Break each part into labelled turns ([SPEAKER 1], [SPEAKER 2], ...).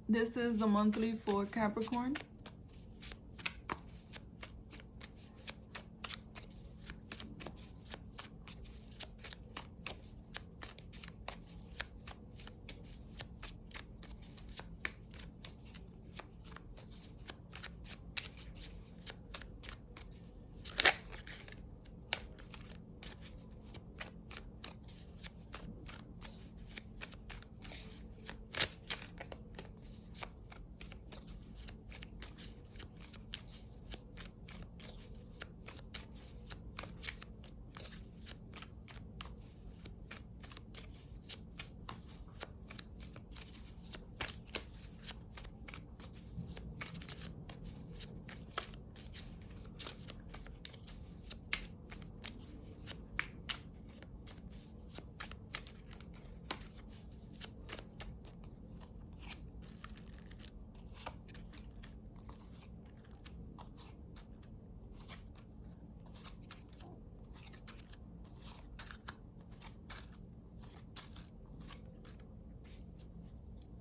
[SPEAKER 1] This is the monthly for Capricorn.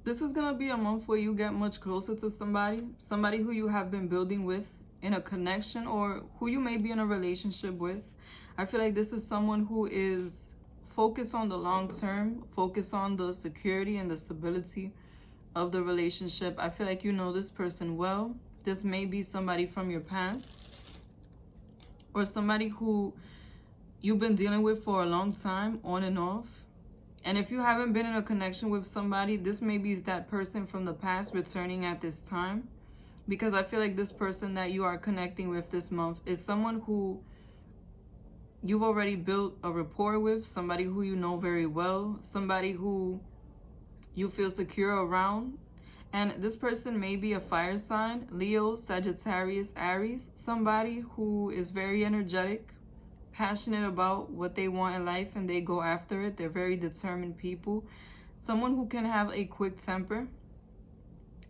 [SPEAKER 1] This is going to be a month where you get much closer to somebody who you have been building with in a connection, or who you may be in a relationship with. I feel like this is someone who is focused on the long term, focused on the security and the stability of the relationship. I feel like you know this person well. This may be somebody from your past, or somebody who you've been dealing with for a long time, on and off. And if you haven't been in a connection with somebody, this may be that person from the past returning at this time. Because I feel like this person that you are connecting with this month is someone who you've already built a rapport with, somebody who you know very well, somebody who you feel secure around. And this person may be a fire sign, Leo, Sagittarius, Aries, somebody who is very energetic, passionate about what they want in life, and they go after it. They're very determined people. Someone who can have a quick temper,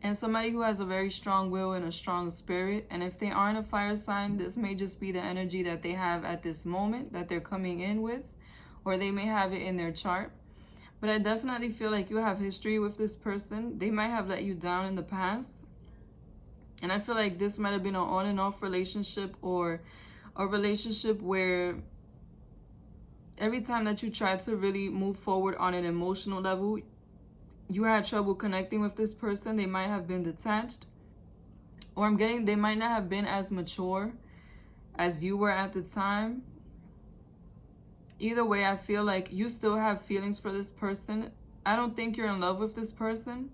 [SPEAKER 1] and somebody who has a very strong will and a strong spirit. And if they aren't a fire sign, this may just be the energy that they have at this moment that they're coming in with, or they may have it in their chart. But I definitely feel like you have history with this person. They might have let you down in the past, and I feel like this might have been an on and off relationship, or a relationship where every time that you tried to really move forward on an emotional level, you had trouble connecting with this person. They might have been detached, or they might not have been as mature as you were at the time. Either way, I feel like you still have feelings for this person. I don't think you're in love with this person,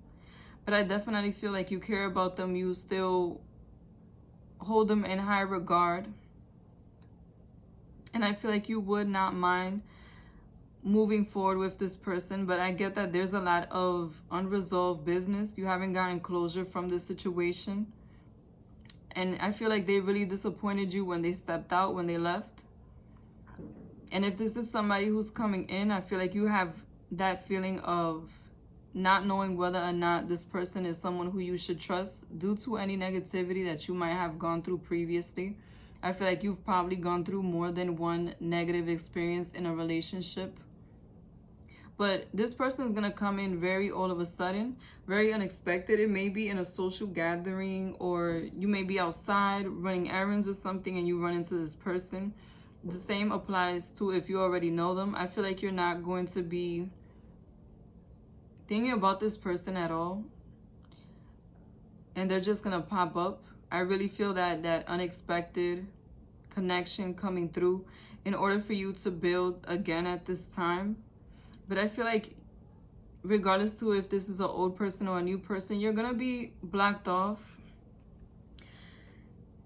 [SPEAKER 1] but I definitely feel like you care about them. You still hold them in high regard. And I feel like you would not mind moving forward with this person. But I get that there's a lot of unresolved business. You haven't gotten closure from this situation. And I feel like they really disappointed you when they stepped out, when they left. And if this is somebody who's coming in, I feel like you have that feeling of not knowing whether or not this person is someone who you should trust due to any negativity that you might have gone through previously. I feel like you've probably gone through more than one negative experience in a relationship. But this person is going to come in very all of a sudden, very unexpected. It may be in a social gathering, or you may be outside running errands or something and you run into this person. The same applies to if you already know them. I feel like you're not going to be thinking about this person at all, and they're just going to pop up. I really feel that unexpected connection coming through in order for you to build again at this time. But I feel like regardless to if this is an old person or a new person, you're going to be blocked off.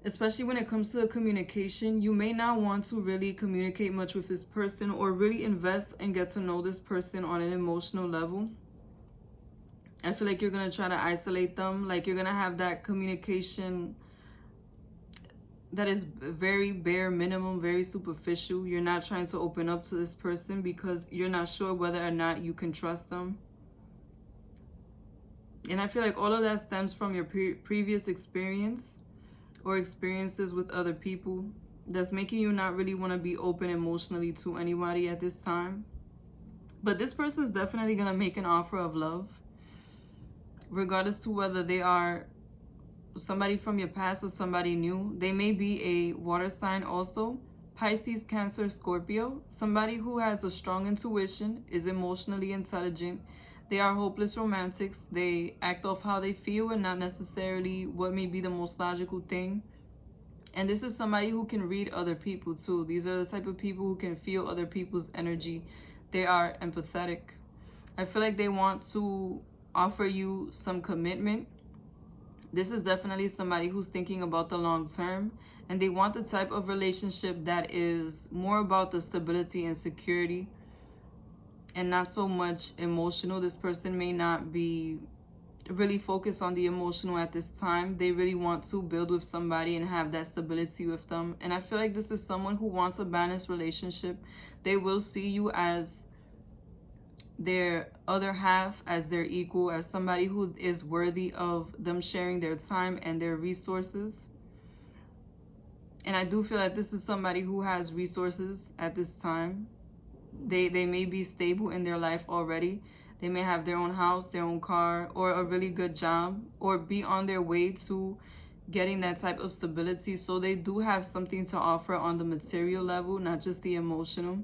[SPEAKER 1] Especially when it comes to the communication, you may not want to really communicate much with this person, or really invest and get to know this person on an emotional level. I feel like you're going to try to isolate them. Like you're going to have that communication that is very bare minimum, very superficial. You're not trying to open up to this person because you're not sure whether or not you can trust them. And I feel like all of that stems from your previous experience or experiences with other people that's making you not really want to be open emotionally to anybody at this time. But this person is definitely going to make an offer of love. regardless to whether they are somebody from your past or somebody new. They may be a water sign also. Pisces, Cancer, Scorpio. Somebody who has a strong intuition, is emotionally intelligent. They are hopeless romantics. They act off how they feel and not necessarily what may be the most logical thing. And this is somebody who can read other people too. These are the type of people who can feel other people's energy. They are empathetic. I feel like they want to offer you some commitment. This is definitely somebody who's thinking about the long term, and they want the type of relationship that is more about the stability and security and not so much emotional. This person may not be really focused on the emotional at this time. They really want to build with somebody and have that stability with them. And I feel like this is someone who wants a balanced relationship. They will see you as their other half, as their equal, as somebody who is worthy of them sharing their time and their resources. And I do feel that this is somebody who has resources at this time. They may be stable in their life already. They may have their own house, their own car, or a really good job, or be on their way to getting that type of stability. So they do have something to offer on the material level, not just the emotional.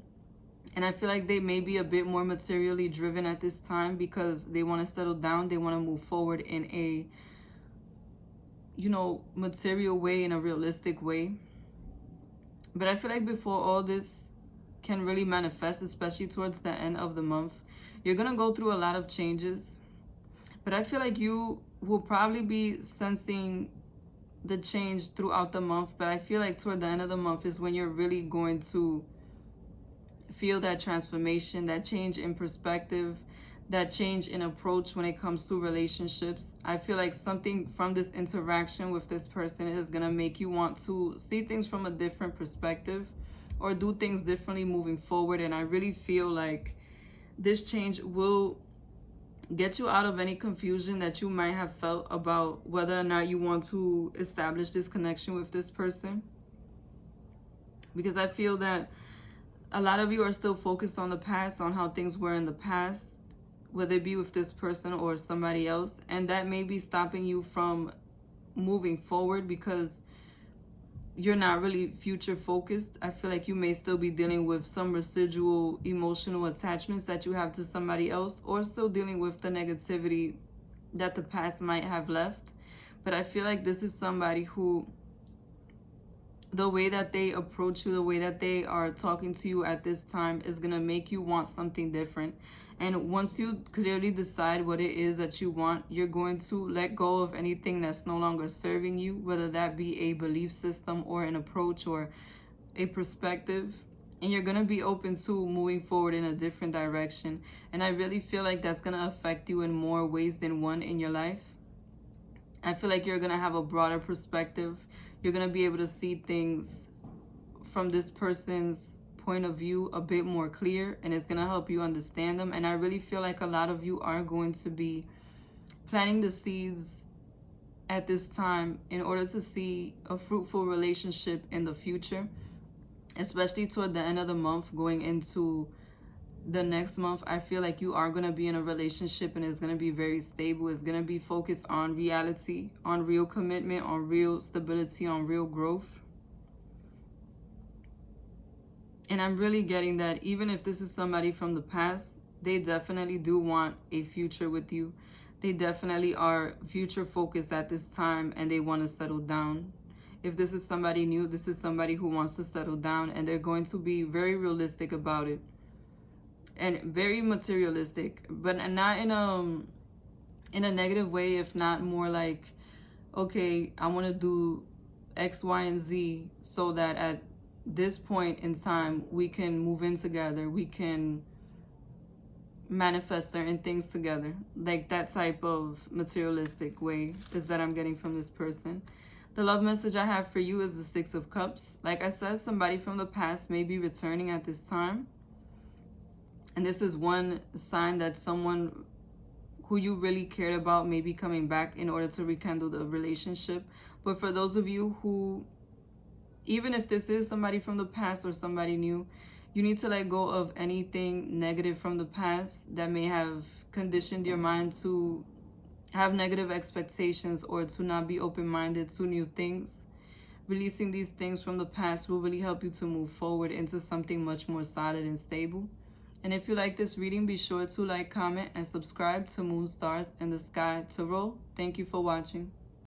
[SPEAKER 1] And I feel like they may be a bit more materially driven at this time because they want to settle down. They want to move forward in a, material way, in a realistic way. But I feel like before all this can really manifest, especially towards the end of the month, you're going to go through a lot of changes. But I feel like you will probably be sensing the change throughout the month. But I feel like toward the end of the month is when you're really going to feel that transformation, that change in perspective, that change in approach when it comes to relationships. I feel like something from this interaction with this person is going to make you want to see things from a different perspective or do things differently moving forward. And I really feel like this change will get you out of any confusion that you might have felt about whether or not you want to establish this connection with this person. Because I feel that a lot of you are still focused on the past, on how things were in the past, whether it be with this person or somebody else. And that may be stopping you from moving forward because you're not really future focused. I feel like you may still be dealing with some residual emotional attachments that you have to somebody else, or still dealing with the negativity that the past might have left. But I feel like this is somebody who, the way that they approach you, the way that they are talking to you at this time is going to make you want something different. And once you clearly decide what it is that you want, you're going to let go of anything that's no longer serving you, whether that be a belief system or an approach or a perspective. And you're going to be open to moving forward in a different direction. And I really feel like that's going to affect you in more ways than one in your life. I feel like you're going to have a broader perspective. You're going to be able to see things from this person's point of view a bit more clear, and it's going to help you understand them. And I really feel like a lot of you are going to be planting the seeds at this time in order to see a fruitful relationship in the future, especially toward the end of the month going into the next month. I feel like you are going to be in a relationship and it's going to be very stable. It's going to be focused on reality, on real commitment, on real stability, on real growth. And I'm really getting that even if this is somebody from the past, they definitely do want a future with you. They definitely are future focused at this time and they want to settle down. If this is somebody new, this is somebody who wants to settle down, and they're going to be very realistic about it. And very materialistic, but not in a negative way, if not more like, okay, I want to do X, Y, and Z so that at this point in time we can move in together, we can manifest certain things together. Like that type of materialistic way is that I'm getting from this person. The love message I have for you is the Six of Cups. Like I said, somebody from the past may be returning at this time. And this is one sign that someone who you really cared about may be coming back in order to rekindle the relationship. But for those of you who, even if this is somebody from the past or somebody new, you need to let go of anything negative from the past that may have conditioned your mind to have negative expectations or to not be open-minded to new things. Releasing these things from the past will really help you to move forward into something much more solid and stable. And if you like this reading, be sure to like, comment, and subscribe to Moon Stars in the Sky Tarot. Thank you for watching.